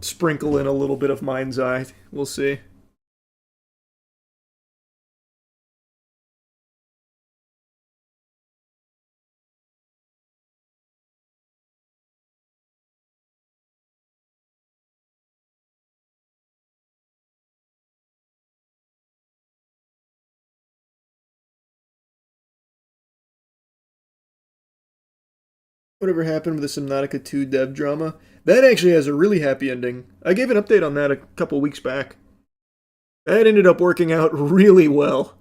sprinkle in a little bit of Mind's Eye. We'll see. Whatever happened with the Subnautica 2 dev drama? That actually has a really happy ending. I gave an update on that a couple weeks back. That ended up working out really well.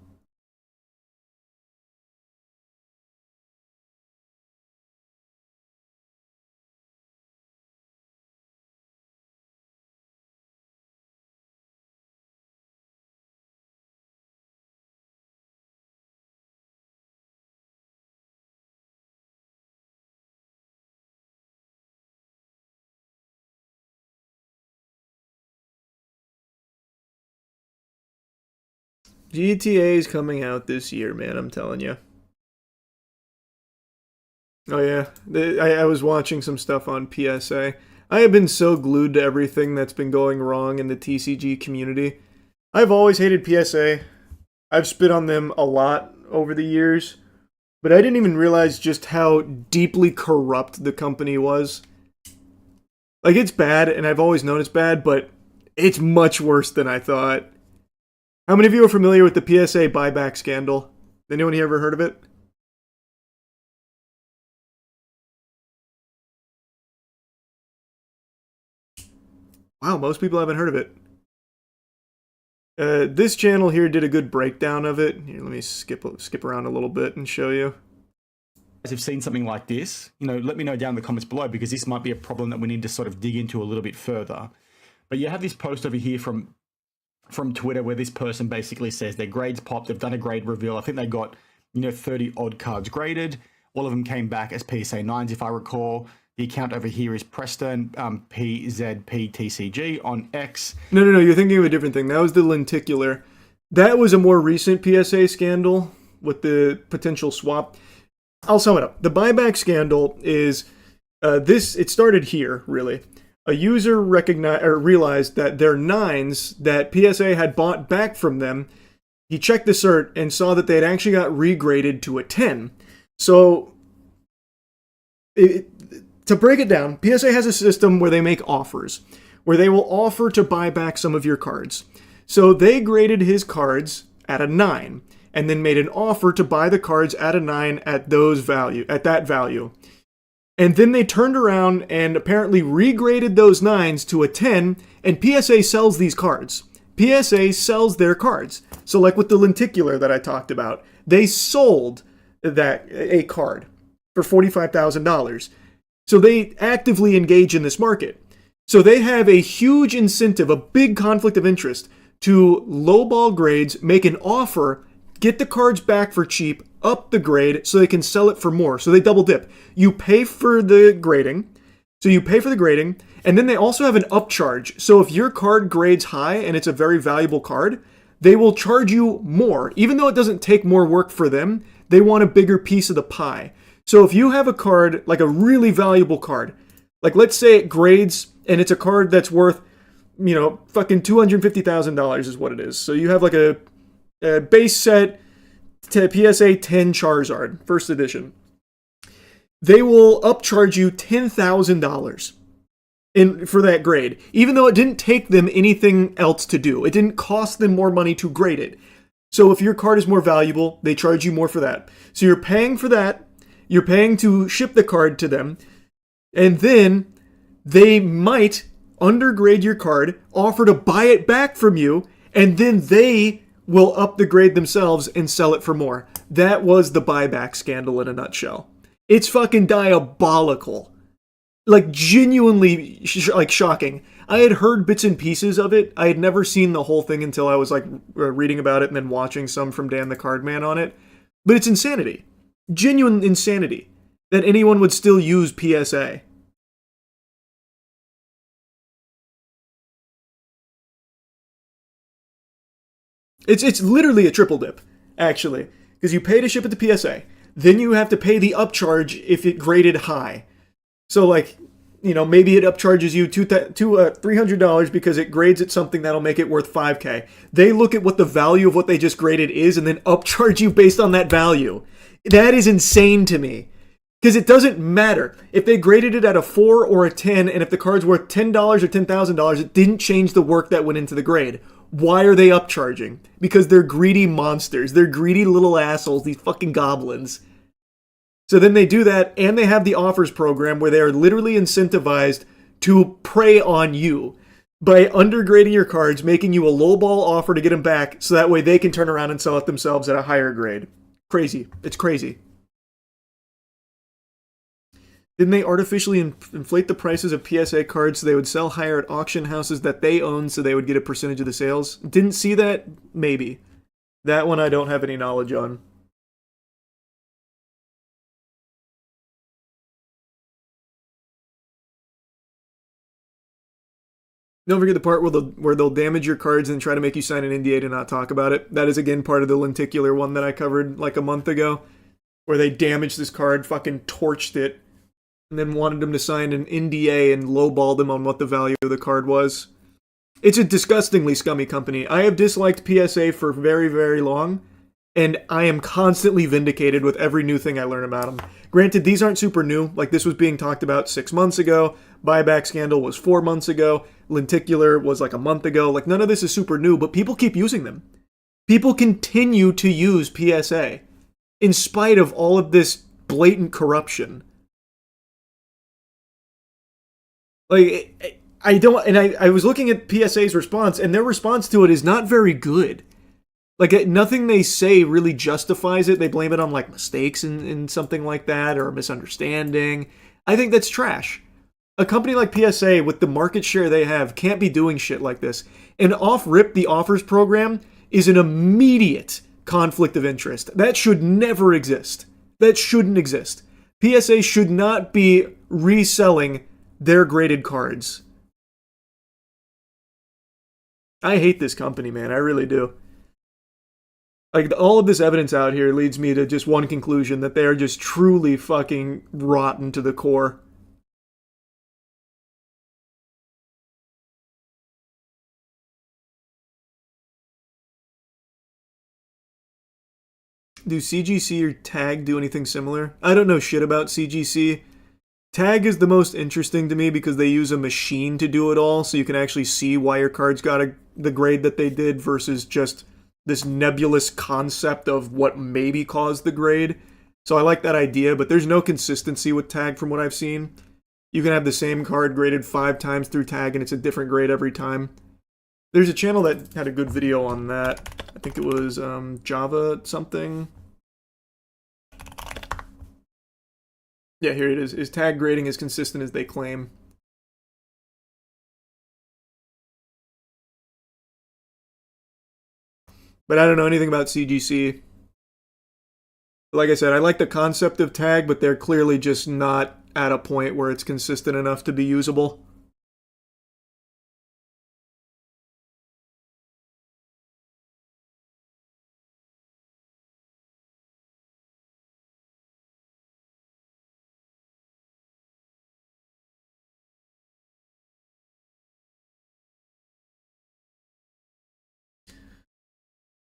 GTA is coming out this year, man, I'm telling you. Oh yeah, I was watching some stuff on PSA. I have been so glued to everything that's been going wrong in the TCG community. I've always hated PSA. I've spit on them a lot over the years, but I didn't even realize just how deeply corrupt the company was. Like, it's bad, and I've always known it's bad, but it's much worse than I thought. How many of you are familiar with the PSA buyback scandal? Anyone here ever heard of it? Wow, most people haven't heard of it. This channel here did a good breakdown of it. Here, let me skip around a little bit and show you. Guys have seen something like this, let me know down in the comments below, because this might be a problem that we need to sort of dig into a little bit further. But you have this post over here from Twitter where this person basically says their grades popped, they've done a grade reveal. I think they got, 30 odd cards graded. All of them came back as PSA 9s, if I recall. The account over here is Preston PZPTCG on X. No, you're thinking of a different thing. That was the lenticular. That was a more recent PSA scandal with the potential swap. I'll sum it up. The buyback scandal is it started here, really. A user realized that their 9s that PSA had bought back from them, he checked the cert and saw that they had actually got regraded to a 10. So, to break it down, PSA has a system where they make offers, where they will offer to buy back some of your cards. So they graded his cards at a 9, and then made an offer to buy the cards at a 9 at that value. And then they turned around and apparently regraded those 9s to a 10, and PSA sells these cards. PSA sells their cards. So like with the lenticular that I talked about, they sold a card for $45,000. So they actively engage in this market. So they have a huge incentive, a big conflict of interest to lowball grades, make an offer, get the cards back for cheap, up the grade so they can sell it for more. So they double dip. You pay for the grading. And then they also have an upcharge. So if your card grades high and it's a very valuable card, they will charge you more. Even though it doesn't take more work for them, they want a bigger piece of the pie. So if you have a card, like a really valuable card, like let's say it grades and it's a card that's worth, fucking $250,000 is what it is. So you have like a base set to PSA 10 Charizard, first edition. They will upcharge you $10,000 for that grade, even though it didn't take them anything else to do. It didn't cost them more money to grade it. So if your card is more valuable, they charge you more for that. So you're paying for that. You're paying to ship the card to them. And then they might undergrade your card, offer to buy it back from you, and then they will up the grade themselves and sell it for more. That was the buyback scandal in a nutshell. It's fucking diabolical. Like, genuinely, shocking. I had heard bits and pieces of it. I had never seen the whole thing until I was, reading about it and then watching some from Dan the Cardman on it. But it's insanity. Genuine insanity. That anyone would still use PSA. It's literally a triple dip, actually. Because you pay to ship it to PSA. Then you have to pay the upcharge if it graded high. So, maybe it upcharges you $300 because it grades at something that'll make it worth $5K. They look at what the value of what they just graded is and then upcharge you based on that value. That is insane to me. Because it doesn't matter. If they graded it at a 4 or a 10, and if the card's worth $10 or $10,000, it didn't change the work that went into the grade. Why are they upcharging? Because they're greedy monsters. They're greedy little assholes, these fucking goblins. So then they do that, and they have the offers program where they are literally incentivized to prey on you by undergrading your cards, making you a lowball offer to get them back, so that way they can turn around and sell it themselves at a higher grade. Crazy. It's crazy. Didn't they artificially inflate the prices of PSA cards so they would sell higher at auction houses that they own so they would get a percentage of the sales? Didn't see that? Maybe. That one I don't have any knowledge on. Don't forget the part where they'll damage your cards and try to make you sign an NDA to not talk about it. That is, again, part of the lenticular one that I covered like a month ago, where they damaged this card, fucking torched it, and then wanted them to sign an NDA and lowballed them on what the value of the card was. It's a disgustingly scummy company. I have disliked PSA for very, very long, and I am constantly vindicated with every new thing I learn about them. Granted, these aren't super new. Like, this was being talked about 6 months ago. Buyback scandal was 4 months ago. Lenticular was like a month ago. Like, none of this is super new, but people keep using them. People continue to use PSA in spite of all of this blatant corruption. Like, I was looking at PSA's response, and their response to it is not very good. Like, nothing they say really justifies it. They blame it on, like, mistakes in something like that, or a misunderstanding. I think that's trash. A company like PSA, with the market share they have, can't be doing shit like this. And off-rip, the offers program is an immediate conflict of interest. That should never exist. That shouldn't exist. PSA should not be reselling their graded cards. I hate this company, man. I really do. Like, all of this evidence out here leads me to just one conclusion, that they are just truly fucking rotten to the core. Do CGC or Tag do anything similar? I don't know shit about CGC. Tag is the most interesting to me because they use a machine to do it all, so you can actually see why your cards got the grade that they did versus just this nebulous concept of what maybe caused the grade. So I like that idea, but there's no consistency with Tag from what I've seen. You can have the same card graded 5 times through Tag and it's a different grade every time. There's a channel that had a good video on that. I think it was Java something. Yeah, here it is. Is Tag grading as consistent as they claim? But I don't know anything about CGC. Like I said, I like the concept of Tag, but they're clearly just not at a point where it's consistent enough to be usable.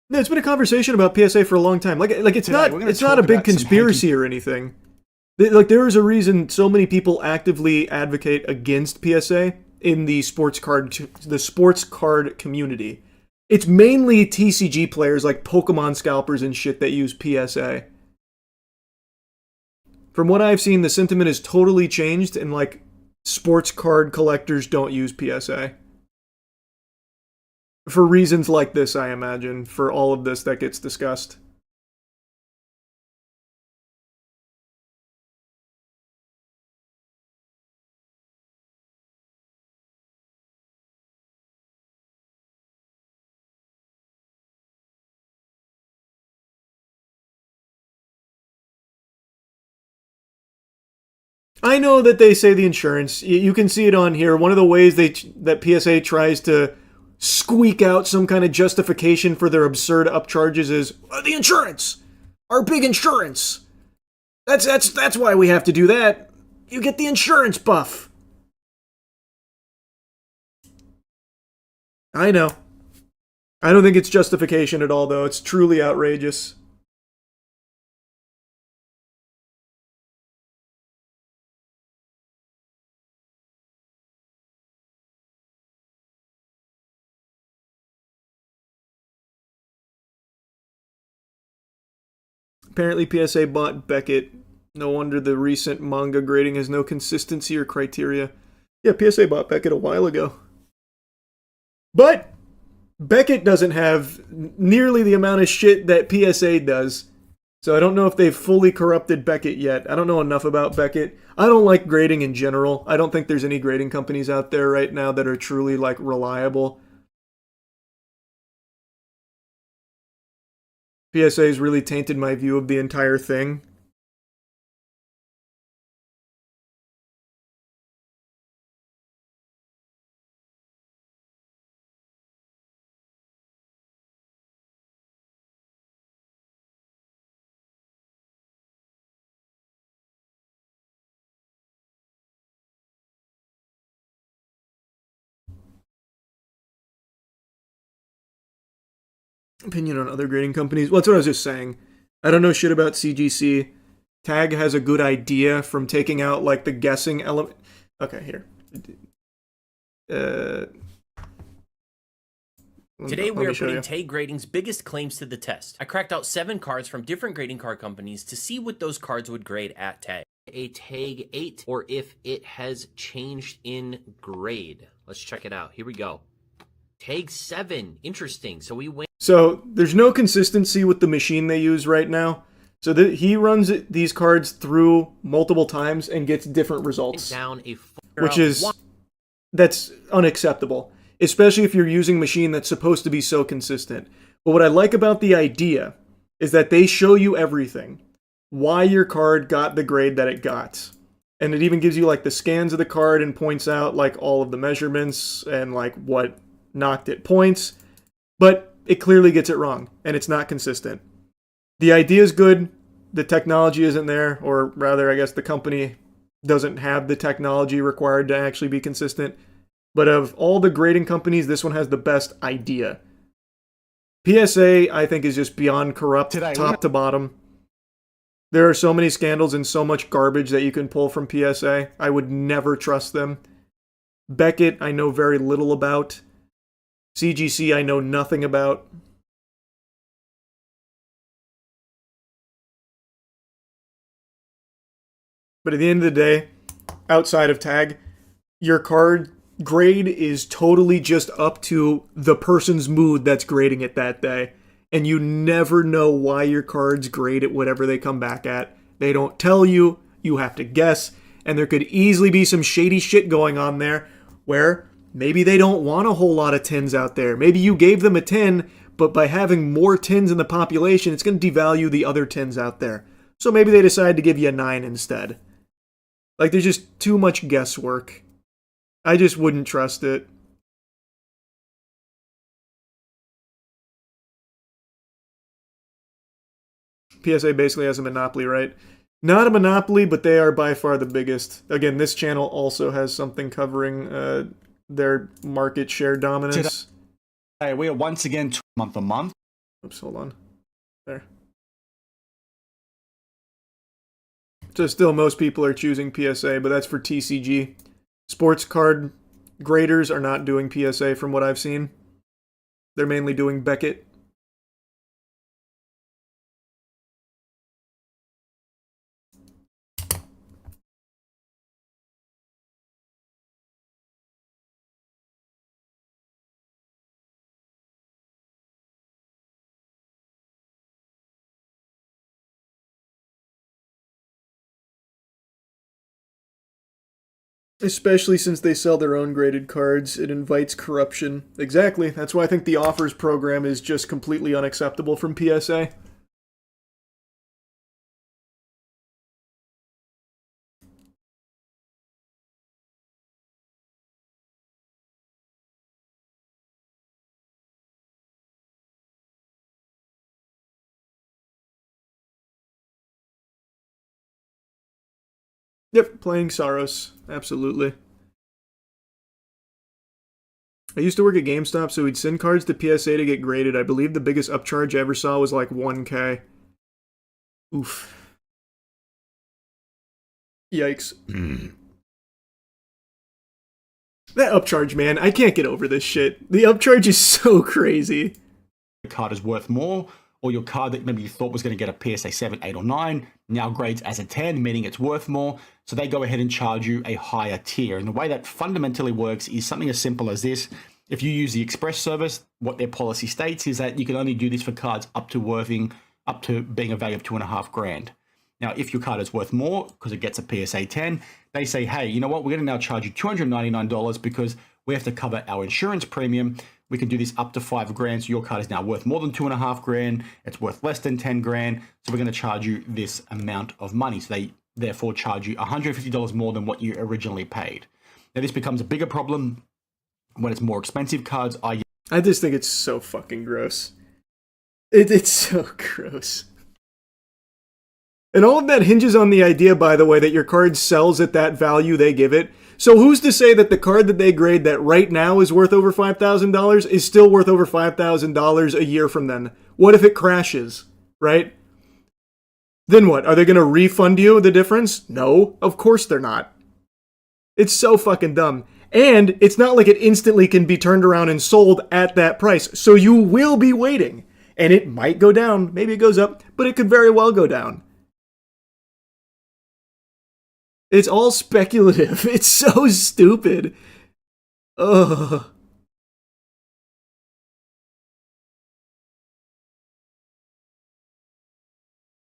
No, it's been a conversation about PSA for a long time. Like it's not a big conspiracy or anything. Like, there is a reason so many people actively advocate against PSA in the sports card community. It's mainly TCG players like Pokemon scalpers and shit that use PSA. From what I've seen, the sentiment has totally changed, and like sports card collectors don't use PSA. For reasons like this, I imagine, for all of this that gets discussed. I know that they say the insurance. You can see it on here. One of the ways that PSA tries to squeak out some kind of justification for their absurd upcharges is the insurance, our big insurance. That's why we have to do that. You get the insurance buff. I know. I don't think it's justification at all, though. It's truly outrageous. Apparently, PSA bought Beckett. No wonder the recent manga grading has no consistency or criteria. Yeah, PSA bought Beckett a while ago. But Beckett doesn't have nearly the amount of shit that PSA does. So I don't know if they've fully corrupted Beckett yet. I don't know enough about Beckett. I don't like grading in general. I don't think there's any grading companies out there right now that are truly like reliable. PSA has really tainted my view of the entire thing. Opinion on other grading companies. Well, that's what I was just saying. I don't know shit about CGC. Tag has a good idea from taking out like the guessing element. Okay, here. Uh, Today we are putting Tag Grading's biggest claims to the test. I cracked out 7 cards from different grading card companies to see what those cards would grade at Tag. A Tag 8 or if it has changed in grade. Let's check it out. Here we go. Tag 7. Interesting. So we went. So there's no consistency with the machine they use right now. So he runs these cards through multiple times and gets different results. Down a which is that's unacceptable, especially if you're using a machine that's supposed to be so consistent. But what I like about the idea is that they show you everything. Why your card got the grade that it got. And it even gives you like the scans of the card and points out like all of the measurements and like what knocked it points. But it clearly gets it wrong and it's not consistent. The idea is good. The technology isn't there, or rather, I guess the company doesn't have the technology required to actually be consistent. But of all the grading companies, this one has the best idea. PSA, I think, is just beyond corrupt, top to bottom. There are so many scandals and so much garbage that you can pull from PSA. I would never trust them. Beckett, I know very little about. CGC, I know nothing about. But at the end of the day, outside of Tag, your card grade is totally just up to the person's mood that's grading it that day. And you never know why your cards grade at whatever they come back at. They don't tell you. You have to guess. And there could easily be some shady shit going on there where maybe they don't want a whole lot of 10s out there. Maybe you gave them a 10, but by having more 10s in the population, it's going to devalue the other 10s out there. So maybe they decide to give you a 9 instead. Like, there's just too much guesswork. I just wouldn't trust it. PSA basically has a monopoly, right? Not a monopoly, but they are by far the biggest. Again, this channel also has something covering their market share dominance. Today, we are once again month on month. Oops, hold on. There. So still, most people are choosing PSA, but that's for TCG. Sports card graders are not doing PSA from what I've seen. They're mainly doing Beckett. Especially since they sell their own graded cards, it invites corruption. Exactly. That's why I think the offers program is just completely unacceptable from PSA. Yep, playing Saros. Absolutely. I used to work at GameStop, so we'd send cards to PSA to get graded. I believe the biggest upcharge I ever saw was like 1K. Oof. Yikes. That upcharge, man, I can't get over this shit. The upcharge is so crazy. The card is worth more, or your card that maybe you thought was going to get a PSA 7, 8, or 9 now grades as a 10, meaning it's worth more. So they go ahead and charge you a higher tier. And the way that fundamentally works is something as simple as this. If you use the Express service, what their policy states is that you can only do this for cards up to being a value of $2,500. Now, if your card is worth more because it gets a PSA 10, they say, hey, you know what? We're going to now charge you $299 because we have to cover our insurance premium. We can do this up to $5,000. So your card is now worth more than $2,500. It's worth less than $10,000. So we're going to charge you this amount of money. So they therefore charge you $150 more than what you originally paid. Now, this becomes a bigger problem when it's more expensive cards. I just think it's so fucking gross. It's so gross. And all of that hinges on the idea, by the way, that your card sells at that value they give it. So who's to say that the card that they grade that right now is worth over $5,000 is still worth over $5,000 a year from then? What if it crashes, right? Then what? Are they going to refund you the difference? No, of course they're not. It's so fucking dumb. And it's not like it instantly can be turned around and sold at that price. So you will be waiting. And it might go down. Maybe it goes up, but it could very well go down. It's all speculative. It's so stupid. Ugh.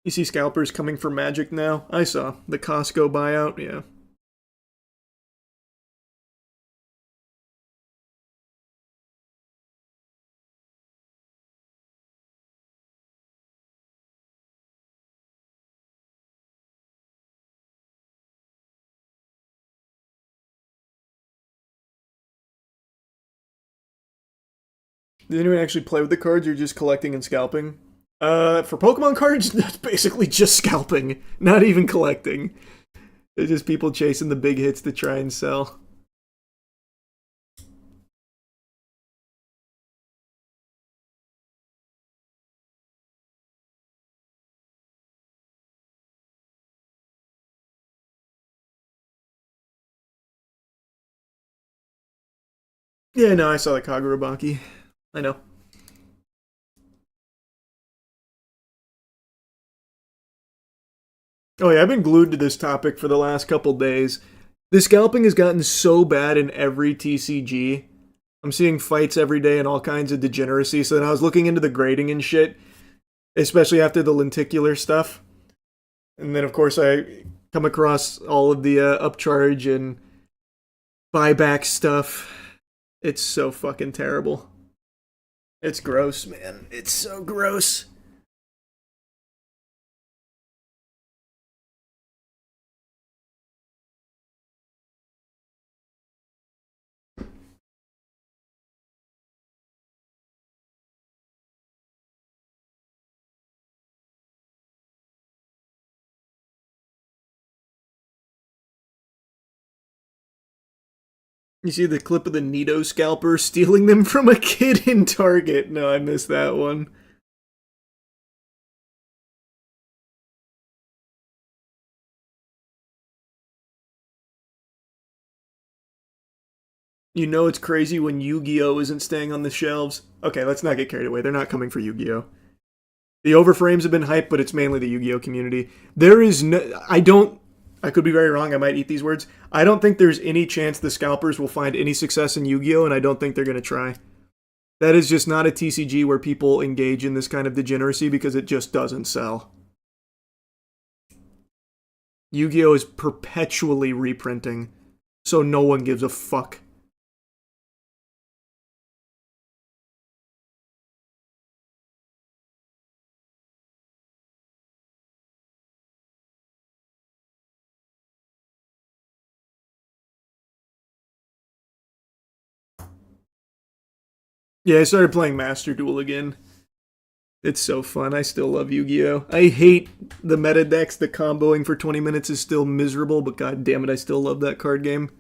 You see scalpers coming for Magic now? I saw. The Costco buyout, yeah. Did anyone actually play with the cards, or just collecting and scalping? For Pokemon cards, that's basically just scalping, not even collecting. They're just people chasing the big hits to try and sell. Yeah, no, I saw the Kagurabaki. I know. Oh yeah, I've been glued to this topic for the last couple days. The scalping has gotten so bad in every TCG. I'm seeing fights every day and all kinds of degeneracy. So then I was looking into the grading and shit, especially after the lenticular stuff. And then, of course, I come across all of the upcharge and buyback stuff. It's so fucking terrible. It's gross, man. It's so gross. You see the clip of the Nito scalper stealing them from a kid in Target? No, I missed that one. You know it's crazy when Yu-Gi-Oh! Isn't staying on the shelves. Okay, let's not get carried away. They're not coming for Yu-Gi-Oh! The overframes have been hyped, but it's mainly the Yu-Gi-Oh! Community. There is no... I could be very wrong. I might eat these words. I don't think there's any chance the scalpers will find any success in Yu-Gi-Oh! And I don't think they're going to try. That is just not a TCG where people engage in this kind of degeneracy because it just doesn't sell. Yu-Gi-Oh! Is perpetually reprinting, so no one gives a fuck. Yeah, I started playing Master Duel again. It's so fun. I still love Yu-Gi-Oh! I hate the meta decks. The comboing for 20 minutes is still miserable, but god damn it, I still love that card game.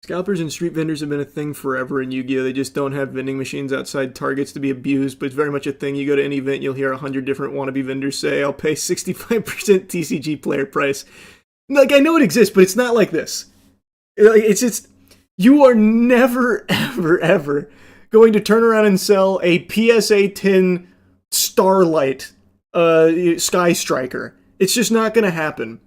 Scalpers and street vendors have been a thing forever in Yu-Gi-Oh! They just don't have vending machines outside Targets to be abused, but it's very much a thing. You go to any event, you'll hear 100 different wannabe vendors say, I'll pay 65% TCG player price. Like, I know it exists, but it's not like this. It's just, you are never, ever, ever going to turn around and sell a PSA 10 Starlight Sky Striker. It's just not going to happen.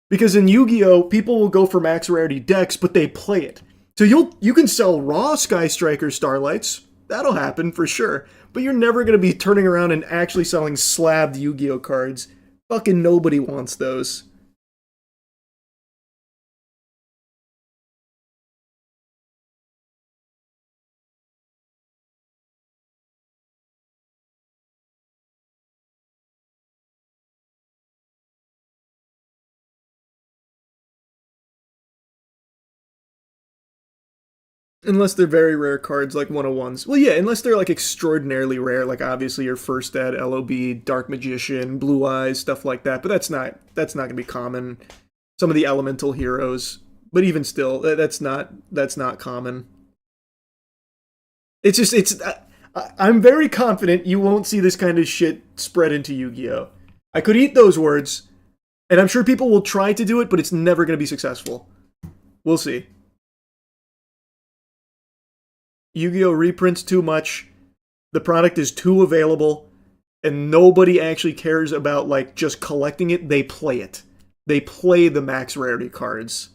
Because in Yu-Gi-Oh! People will go for max rarity decks, but they play it. So you can sell raw Sky Striker Starlights. That'll happen for sure. But you're never going to be turning around and actually selling slabbed Yu-Gi-Oh! Cards. Fucking nobody wants those. Unless they're very rare cards like 101s. Well, yeah, unless they're like extraordinarily rare, like obviously your first ed, LOB, Dark Magician, Blue Eyes, stuff like that. But that's not going to be common. Some of the elemental heroes, but even still, that's not common. It's just I'm very confident you won't see this kind of shit spread into Yu-Gi-Oh! I could eat those words, and I'm sure people will try to do it, but it's never going to be successful. We'll see. Yu-Gi-Oh! Reprints too much, the product is too available, and nobody actually cares about, like, just collecting it. They play it. They play the max rarity cards.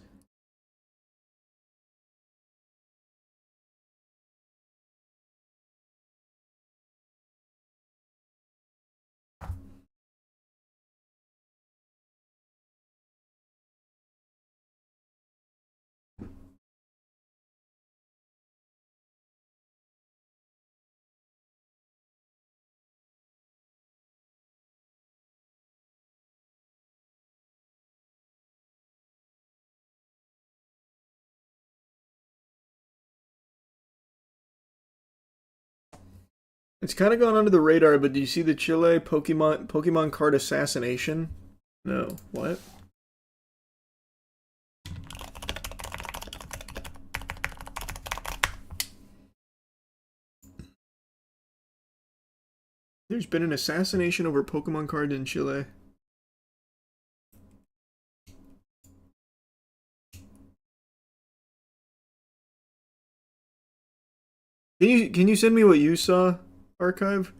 It's kind of gone under the radar, but do you see the Chile Pokemon card assassination? No. What? There's been an assassination over Pokemon cards in Chile. Can you send me what you saw, Archive?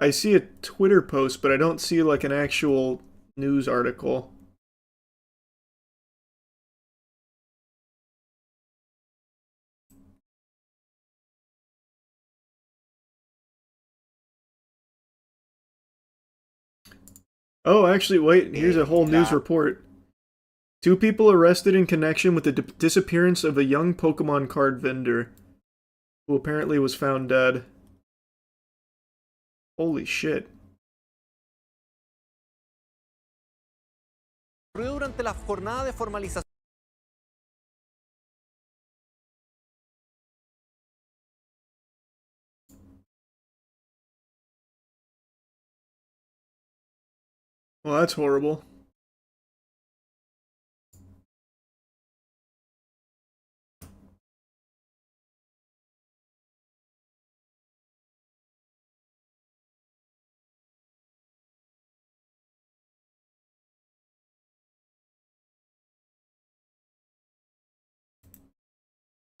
I see a Twitter post, but I don't see like an actual news article. Oh, actually, wait, here's a whole news report. 2 people arrested in connection with the disappearance of a young Pokemon card vendor, who apparently was found dead. Holy shit. Durante la jornada de formalización. Well, that's horrible.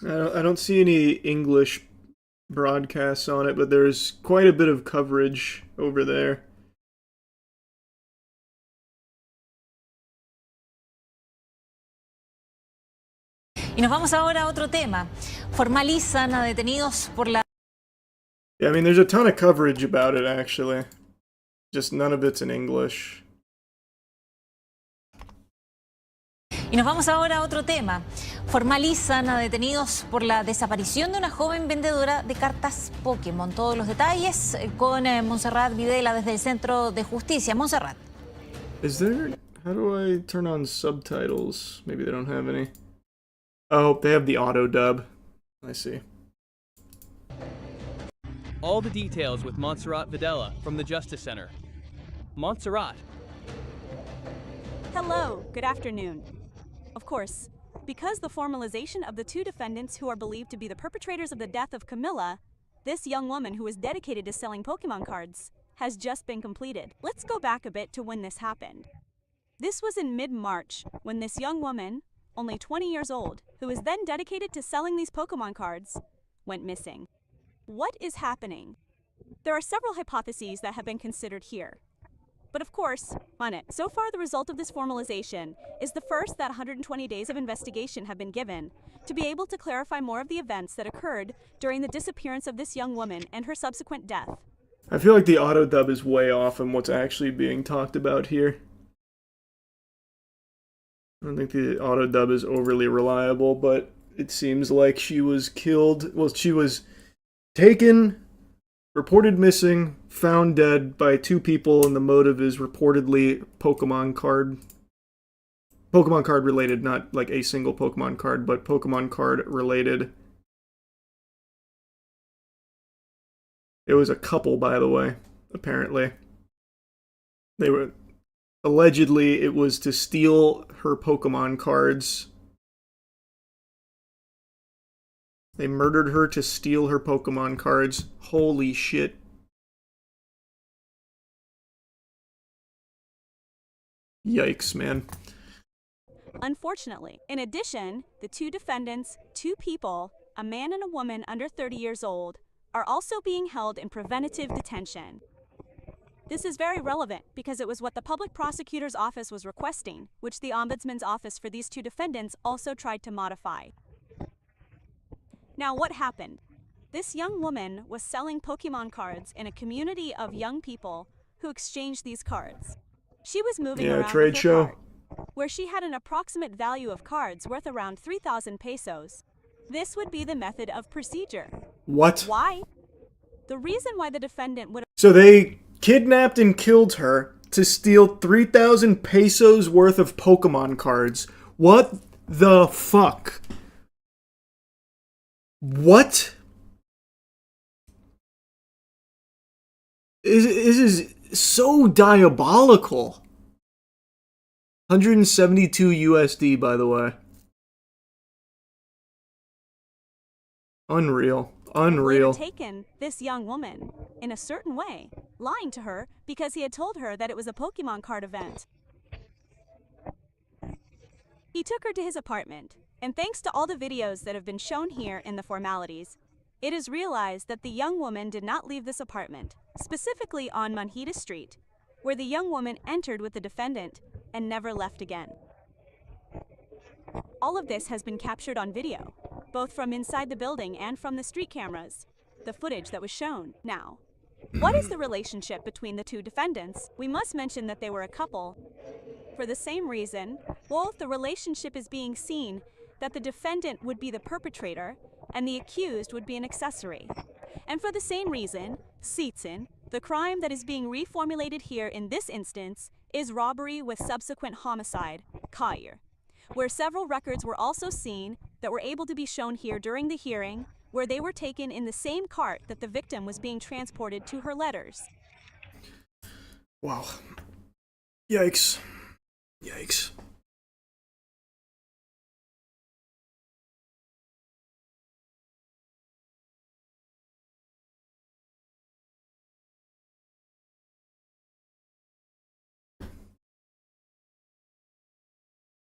I don't see any English broadcasts on it, but there's quite a bit of coverage over there. Y nos vamos ahora a otro tema. Formalizan a detenidos por la... Yeah, I mean, there's a ton of coverage about it, actually. Just none of it's in English. Y nos vamos ahora a otro tema. Formalizan a detenidos por la desaparición de una joven vendedora de cartas Pokémon. Todos los detalles con Montserrat Videla desde el Centro de Justicia. Montserrat. Is there... How do I turn on subtitles? Maybe they don't have any. Oh, they have the auto dub. I see. All the details with Montserrat Videla from the Justice Center. Montserrat. Hello, good afternoon. Of course, Because the formalization of the two defendants who are believed to be the perpetrators of the death of Camilla, this young woman who is dedicated to selling Pokemon cards, has just been completed. Let's go back a bit to when this happened. This was in mid-March, when this young woman, only 20 years old, who is then dedicated to selling these Pokemon cards, went missing. What is happening? There are several hypotheses that have been considered here. But of course, on it. So far, the result of this formalization is the first that 120 days of investigation have been given to be able to clarify more of the events that occurred during the disappearance of this young woman and her subsequent death. I feel like the auto dub is way off on what's actually being talked about here. I don't think the auto dub is overly reliable, but it seems like she was killed. Well, she was taken, reported missing, found dead by two people, and the motive is reportedly Pokemon card related, not like a single Pokemon card, but Pokemon card related. It was a couple, by the way, apparently. They were... Allegedly, it was to steal her Pokemon cards. They murdered her to steal her Pokemon cards. Holy shit. Yikes, man. Unfortunately, in addition, the two defendants, two people, a man and a woman under 30 years old, are also being held in preventative detention. This is very relevant because it was what the public prosecutor's office was requesting, which the ombudsman's office for these two defendants also tried to modify. Now, what happened? This young woman was selling Pokemon cards in a community of young people who exchanged these cards. She was moving around trade with her show. card, where she had an approximate value of cards worth around 3,000 pesos. This would be the method of procedure. What? Why? The reason why the defendant would... So they kidnapped and killed her to steal 3,000 pesos worth of Pokemon cards. What the fuck? What? This is so diabolical. 172 USD, by the way. Unreal. Unreal. Taken this young woman in a certain way, lying to her because he had told her that it was a Pokemon card event. He took her to his apartment, and thanks to all the videos that have been shown here in the formalities, it is realized that the young woman did not leave this apartment, specifically on Manhita Street, where the young woman entered with the defendant and never left again. All of this has been captured on video, both from inside the building and from the street cameras, the footage that was shown. Now, what is the relationship between the two defendants? We must mention that they were a couple. For the same reason, both the relationship is being seen that the defendant would be the perpetrator and the accused would be an accessory. And for the same reason, Sitsin, the crime that is being reformulated here in this instance, is robbery with subsequent homicide, Kair, where several records were also seen that were able to be shown here during the hearing, where they were taken in the same cart that the victim was being transported to her letters. Wow. Yikes. Yikes.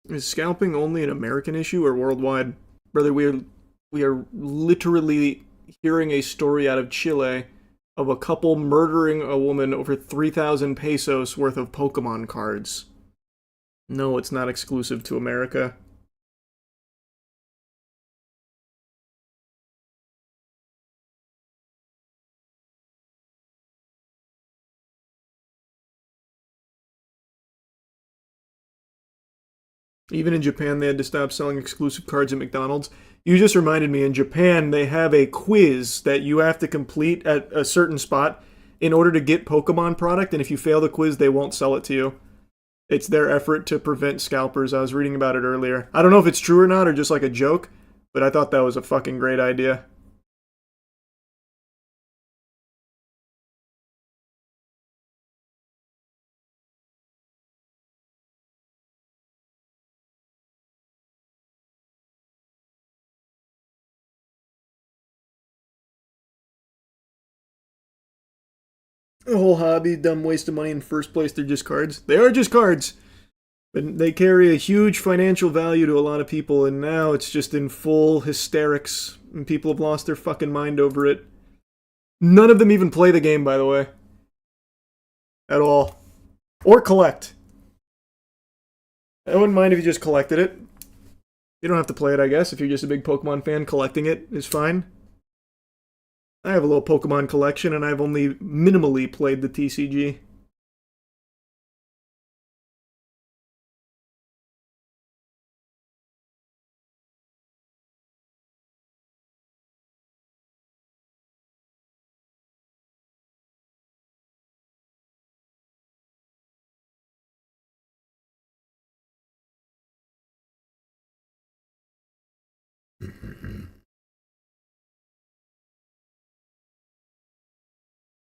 Is scalping only an American issue or worldwide? Brother, we are literally hearing a story out of Chile of a couple murdering a woman over 3,000 pesos worth of Pokemon cards. No, it's not exclusive to America. Even in Japan, they had to stop selling exclusive cards at McDonald's. You just reminded me, in Japan, they have a quiz that you have to complete at a certain spot in order to get Pokemon product, and if you fail the quiz, they won't sell it to you. It's their effort to prevent scalpers. I was reading about it earlier. I don't know if it's true or not, or just like a joke, but I thought that was a fucking great idea. The whole hobby, dumb waste of money in the first place. They're just cards. They are just cards. But they carry a huge financial value to a lot of people, and now it's just in full hysterics, and people have lost their fucking mind over it. None of them even play the game, by the way. At all. Or collect. I wouldn't mind if you just collected it. You don't have to play it, I guess. If you're just a big Pokemon fan, collecting it is fine. I have a little Pokemon collection, and I've only minimally played the TCG.